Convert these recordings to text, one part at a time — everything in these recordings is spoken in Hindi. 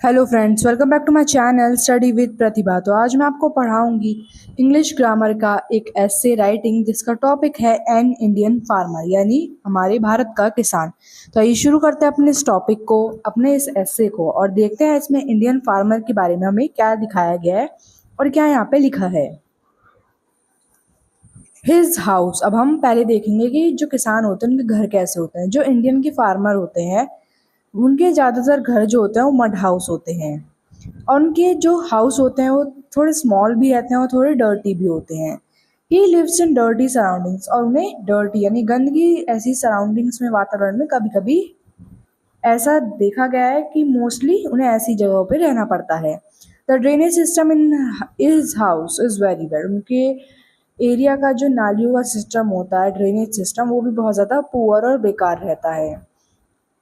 Hello friends, welcome back to my channel study with Pratibha. तो आज मैं आपको पढ़ाऊंगी इंग्लिश ग्रामर का एक एस्से राइटिंग जिसका टॉपिक है एन इंडियन फार्मर, यानी हमारे भारत का किसान। तो आइए शुरू करते हैं अपने इस टॉपिक को, अपने इस एस्से को, और देखते हैं इसमें इंडियन फार्मर के बारे में हमें क्या दिखाया गया है और क्या यहाँ पे लिखा है। His house. अब हम पहले देखेंगे कि जो किसान होते हैं उनके घर कैसे होते हैं। जो इंडियन के फार्मर होते हैं उनके ज़्यादातर घर जो होते हैं वो मड हाउस होते हैं, और उनके जो हाउस होते हैं वो थोड़े स्मॉल भी रहते हैं और थोड़े डर्टी भी होते हैं। He lives in dirty surroundings, और उन्हें डर्टी यानी गंदगी ऐसी सराउंडिंग्स में, वातावरण में कभी कभी ऐसा देखा गया है कि मोस्टली उन्हें ऐसी जगहों पे रहना पड़ता है। The drainage system in is house is very bad. उनके एरिया का जो नालियों का सिस्टम होता है, ड्रेनेज सिस्टम, वो भी बहुत ज़्यादा पुअर और बेकार रहता है।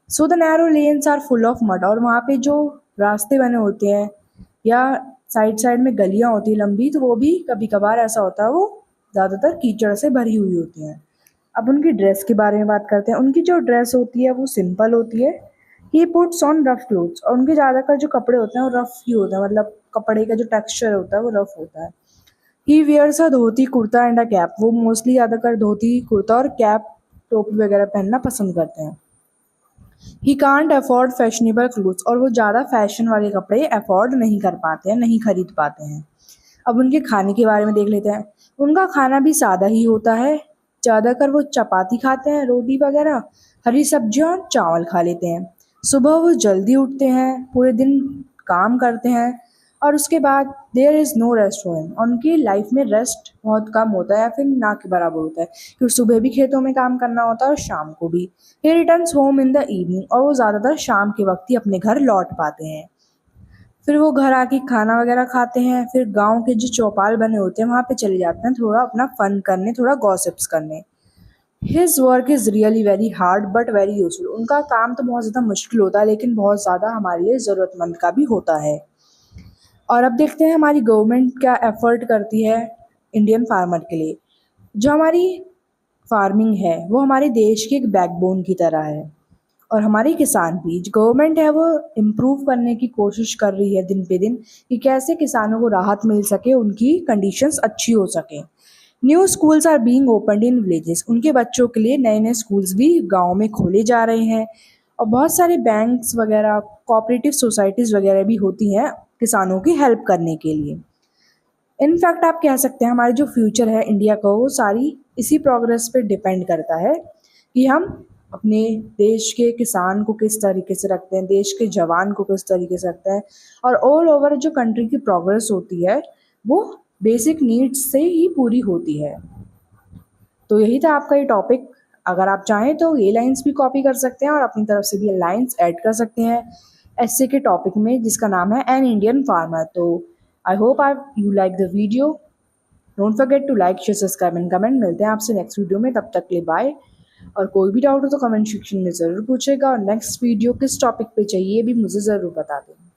So the narrow lanes are full of mud, और वहाँ पे जो रास्ते बने होते हैं या साइड साइड में गलियाँ होती हैं लंबी, तो वो भी कभी कभार ऐसा होता है वो ज़्यादातर कीचड़ से भरी हुई होती हैं। अब उनकी ड्रेस के बारे में बात करते हैं। उनकी जो ड्रेस होती है वो सिंपल होती है। He puts on rough clothes, और उनके ज़्यादातर जो कपड़े होते हैं वो रफ ही होते हैं, मतलब कपड़े का जो टेक्सचर होता है वो रफ होता है। He wears a dhoti kurta and a cap. वो मोस्टली ज़्यादातर धोती कुर्ता और कैप, टोपी वगैरह पहनना पसंद करते हैं। He can't afford fashionable clothes, और वो ज़्यादा फैशन वाले कपड़े अफोर्ड नहीं कर पाते हैं, नहीं खरीद पाते हैं। अब उनके खाने के बारे में देख लेते हैं। उनका खाना भी सादा ही होता है। ज़्यादातर वो चपाती खाते हैं, रोटी वगैरह, हरी सब्जियाँ और चावल खा लेते हैं। सुबह वो जल्दी उठते हैं, पूरे दिन काम करते हैं, और उसके बाद there is no rest for him. उनकी लाइफ में रेस्ट बहुत कम होता है या फिर ना के बराबर होता है, क्योंकि सुबह भी खेतों में काम करना होता है और शाम को भी। ही returns home in the evening, और वो ज़्यादातर शाम के वक्त ही अपने घर लौट पाते हैं। फिर वो घर आके खाना वगैरह खाते हैं, फिर गांव के जो चौपाल बने होते हैं वहाँ पे चले जाते हैं थोड़ा अपना फन करने, थोड़ा गॉसिप्स करने। His work is really very hard but very useful. उनका काम तो बहुत ज़्यादा मुश्किल होता है लेकिन बहुत ज़्यादा हमारे लिए ज़रूरतमंद का भी होता है। और अब देखते हैं हमारी गवर्नमेंट क्या एफर्ट करती है इंडियन फार्मर के लिए। जो हमारी फार्मिंग है वो हमारे देश की एक बैकबोन की तरह है, और हमारे किसान भी, जो गवर्नमेंट है वो इम्प्रूव करने की कोशिश कर रही है दिन पे दिन कि कैसे किसानों को राहत मिल सके, उनकी कंडीशंस अच्छी हो सके। New schools are being opened in villages. उनके बच्चों के लिए नए नए स्कूल्स भी गाँव में खोले जा रहे हैं, और बहुत सारे बैंक्स वगैरह, कोऑपरेटिव सोसाइटीज़ वगैरह भी होती हैं किसानों की हेल्प करने के लिए। इनफैक्ट आप कह सकते हैं हमारी जो फ्यूचर है इंडिया का, वो सारी इसी प्रोग्रेस पे डिपेंड करता है कि हम अपने देश के किसान को किस तरीके से रखते हैं, देश के जवान को किस तरीके से रखते हैं, और ऑल ओवर जो कंट्री की प्रोग्रेस होती है वो बेसिक नीड्स से ही पूरी होती है। तो यही था आपका ये टॉपिक। अगर आप चाहें तो ये लाइंस भी कॉपी कर सकते हैं और अपनी तरफ से भी लाइंस ऐड कर सकते हैं एस्से के टॉपिक में, जिसका नाम है एन इंडियन फार्मर। तो आई होप आप you like the video. Don't forget to like, share, subscribe and comment. मिलते हैं आपसे नेक्स्ट वीडियो में, तब तक के लिए बाय। और कोई भी डाउट हो तो कमेंट सेक्शन में ज़रूर पूछेगा, और नेक्स्ट वीडियो किस टॉपिक पे चाहिए भी मुझे ज़रूर बता दें।